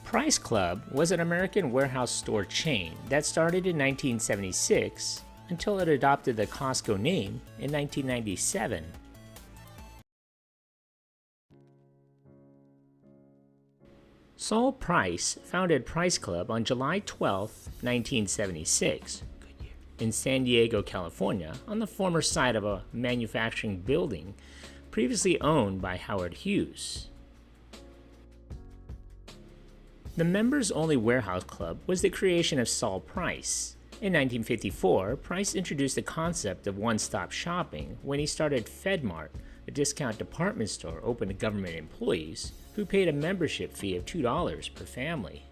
Price Club was an American warehouse store chain that started in 1976 until it adopted the Costco name in 1997. Saul Price founded Price Club on July 12, 1976, in San Diego, California, on the former site of a manufacturing building previously owned by Howard Hughes. The members-only warehouse club was the creation of Saul Price. In 1954, Price introduced the concept of one-stop shopping when he started FedMart, a discount department store open to government employees who paid a membership fee of $2 per family.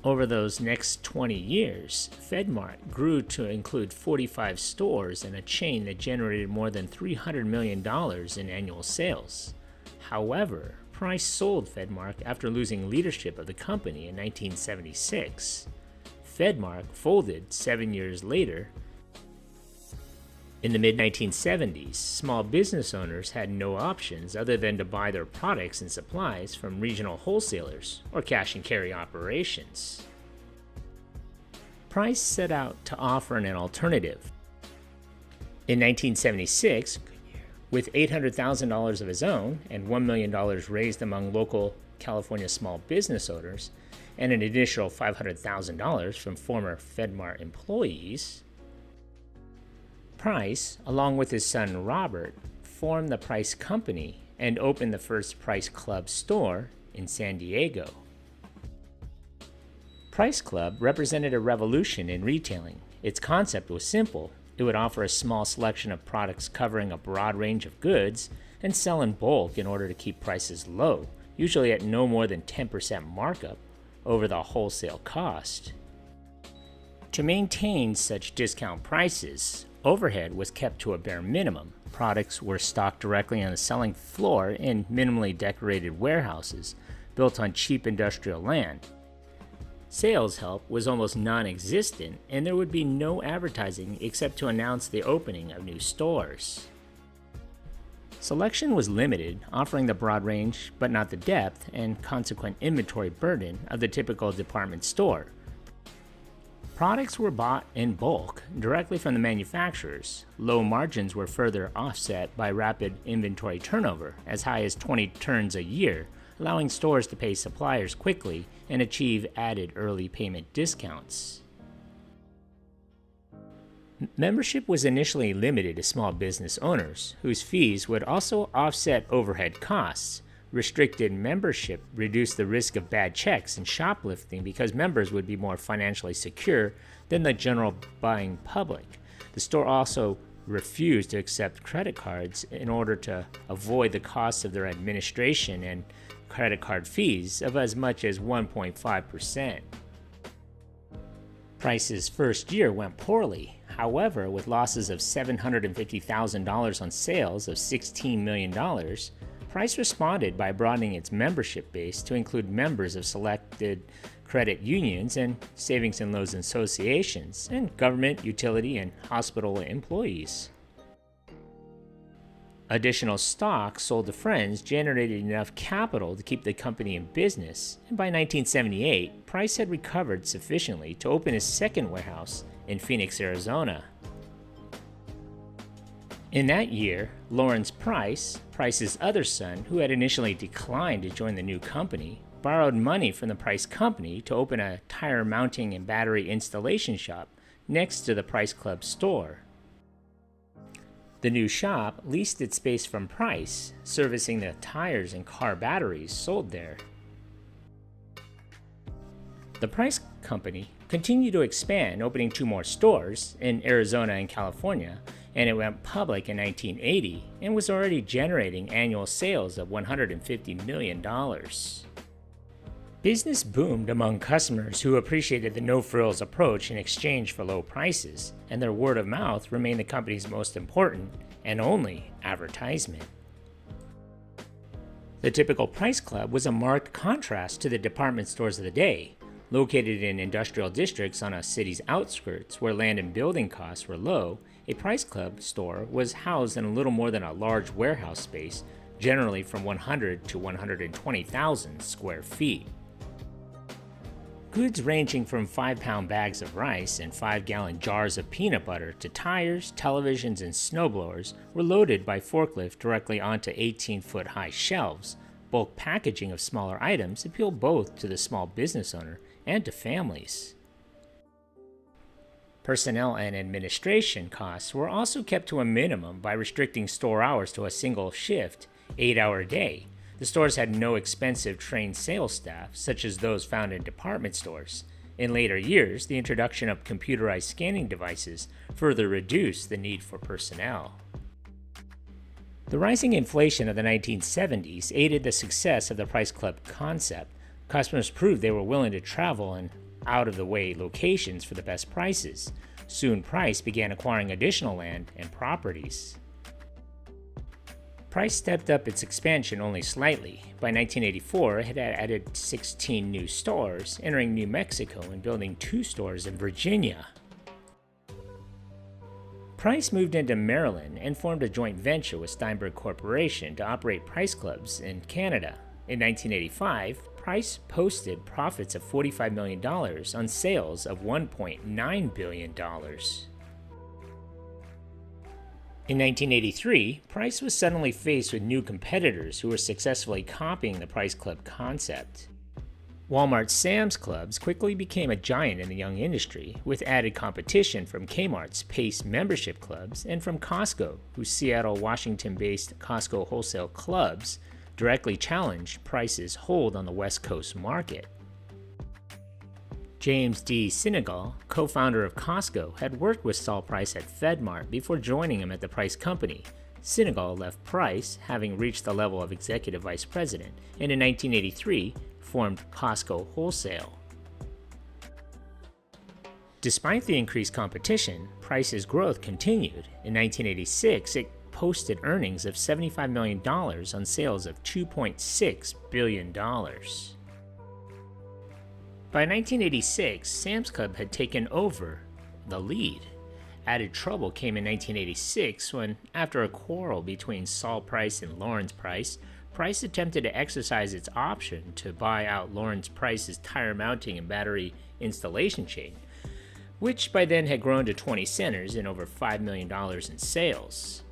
Over those next 20 years, FedMart grew to include 45 stores and a chain that generated more than $300 million in annual sales. However, Price sold FedMart after losing leadership of the company in 1976. FedMart folded 7 years later. In the mid-1970s, small business owners had no options other than to buy their products and supplies from regional wholesalers or cash and carry operations. Price set out to offer an alternative. In 1976, with $800,000 of his own and $1 million raised among local California small business owners, and an additional $500,000 from former FedMart employees, Price, along with his son Robert, formed the Price Company and opened the first Price Club store in San Diego. Price Club represented a revolution in retailing. Its concept was simple. It would offer a small selection of products covering a broad range of goods and sell in bulk in order to keep prices low, usually at no more than 10% markup over the wholesale cost. To maintain such discount prices, overhead was kept to a bare minimum. Products were stocked directly on the selling floor in minimally decorated warehouses built on cheap industrial land. Sales help was almost non-existent, and there would be no advertising except to announce the opening of new stores. Selection was limited, offering the broad range but not the depth and consequent inventory burden of the typical department store. Products were bought in bulk, directly from the manufacturers. Low margins were further offset by rapid inventory turnover, as high as 20 turns a year, allowing stores to pay suppliers quickly and achieve added early payment discounts. Membership was initially limited to small business owners, whose fees would also offset overhead costs. Restricted membership reduced the risk of bad checks and shoplifting because members would be more financially secure than the general buying public. The store also refused to accept credit cards in order to avoid the costs of their administration and credit card fees of as much as 1.5%. Price's first year went poorly. However, with losses of $750,000 on sales of $16 million, Price responded by broadening its membership base to include members of selected credit unions and savings and loans associations, and government, utility, and hospital employees. Additional stock sold to friends generated enough capital to keep the company in business, and by 1978, Price had recovered sufficiently to open his second warehouse in Phoenix, Arizona. In that year, Lawrence Price, Price's other son, who had initially declined to join the new company, borrowed money from the Price Company to open a tire mounting and battery installation shop next to the Price Club store. The new shop leased its space from Price, servicing the tires and car batteries sold there. The Price Company continued to expand, opening 2 more stores in Arizona and California, and it went public in 1980 and was already generating annual sales of $150 million. Business boomed among customers who appreciated the no-frills approach in exchange for low prices, and their word of mouth remained the company's most important and only advertisement. The typical Price Club was a marked contrast to the department stores of the day. Located in industrial districts on a city's outskirts where land and building costs were low, a Price Club store was housed in a little more than a large warehouse space generally from 100 to 120,000 square feet. Goods ranging from 5-pound bags of rice and 5-gallon jars of peanut butter to tires, televisions, and snowblowers were loaded by forklift directly onto 18-foot high shelves. Bulk packaging of smaller items appealed both to the small business owner and to families. Personnel and administration costs were also kept to a minimum by restricting store hours to a single shift, 8-hour day. The stores had no expensive trained sales staff, such as those found in department stores. In later years, the introduction of computerized scanning devices further reduced the need for personnel. The rising inflation of the 1970s aided the success of the Price Club concept. Customers proved they were willing to travel in out-of-the-way locations for the best prices. Soon, Price began acquiring additional land and properties. Price stepped up its expansion only slightly. By 1984, it had added 16 new stores, entering New Mexico and building 2 stores in Virginia. Price moved into Maryland and formed a joint venture with Steinberg Corporation to operate Price Clubs in Canada. In 1985, Price posted profits of $45 million on sales of $1.9 billion. In 1983, Price was suddenly faced with new competitors who were successfully copying the Price Club concept. Walmart's Sam's Clubs quickly became a giant in the young industry, with added competition from Kmart's Pace membership clubs and from Costco, whose Seattle, Washington-based Costco Wholesale clubs directly challenged Price's hold on the West Coast market. James D. Sinegal, co-founder of Costco, had worked with Saul Price at FedMart before joining him at the Price Company. Sinegal left Price, having reached the level of executive vice president, and in 1983 formed Costco Wholesale. Despite the increased competition, Price's growth continued. In 1986, it posted earnings of $75 million on sales of $2.6 billion. By 1986, Sam's Club had taken over the lead. Added trouble came in 1986 when, after a quarrel between Saul Price and Lawrence Price, Price attempted to exercise its option to buy out Lawrence Price's tire mounting and battery installation chain, which by then had grown to 20 centers and over $5 million in sales.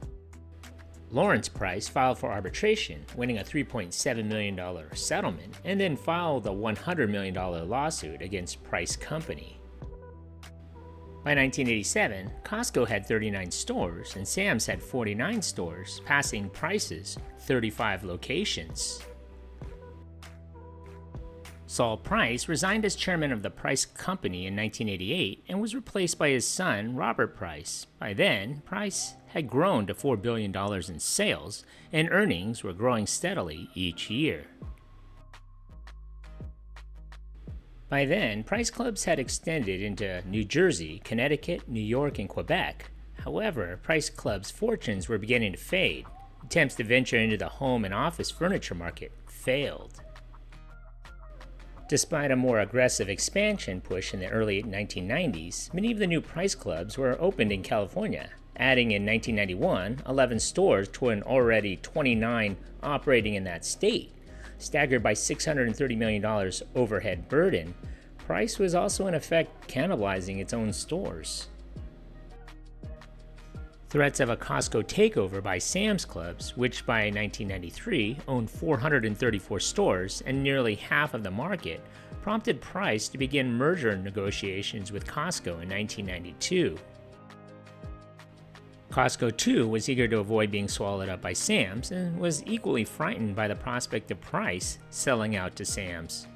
Lawrence Price filed for arbitration, winning a $3.7 million settlement, and then filed a $100 million lawsuit against Price Company. By 1987, Costco had 39 stores and Sam's had 49 stores, passing Price's 35 locations. Saul Price resigned as chairman of the Price Company in 1988 and was replaced by his son, Robert Price. By then, Price had grown to $4 billion in sales, and earnings were growing steadily each year. By then, Price Clubs had extended into New Jersey, Connecticut, New York, and Quebec. However, Price Clubs' fortunes were beginning to fade. Attempts to venture into the home and office furniture market failed. Despite a more aggressive expansion push in the early 1990s, many of the new Price Clubs were opened in California, adding in 1991 11 stores to an already 29 operating in that state. Staggered by $630 million overhead burden, Price was also in effect cannibalizing its own stores. Threats of a Costco takeover by Sam's Clubs, which by 1993 owned 434 stores and nearly half of the market, prompted Price to begin merger negotiations with Costco in 1992. Costco, too, was eager to avoid being swallowed up by Sam's and was equally frightened by the prospect of Price selling out to Sam's.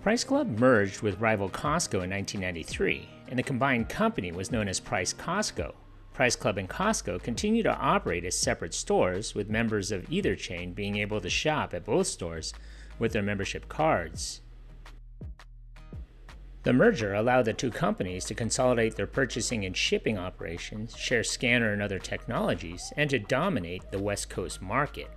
Price Club merged with rival Costco in 1993, and the combined company was known as Price Costco. Price Club and Costco continue to operate as separate stores, with members of either chain being able to shop at both stores with their membership cards. The merger allowed the two companies to consolidate their purchasing and shipping operations, share scanner and other technologies, and to dominate the West Coast market.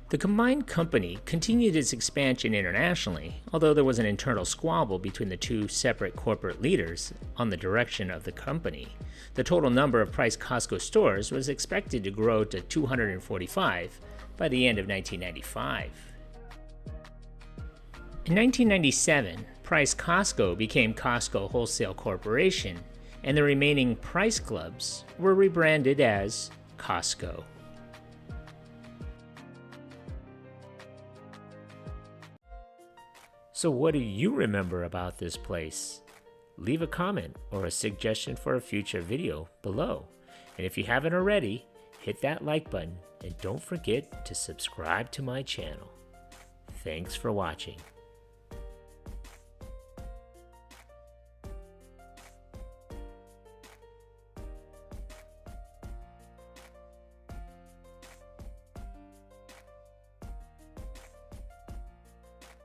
The combined company continued its expansion internationally, although there was an internal squabble between the two separate corporate leaders on the direction of the company. The total number of Price Costco stores was expected to grow to 245 by the end of 1995. In 1997, Price Costco became Costco Wholesale Corporation, and the remaining Price Clubs were rebranded as Costco. So what do you remember about this place? Leave a comment or a suggestion for a future video below. And if you haven't already, hit that like button and don't forget to subscribe to my channel. Thanks for watching.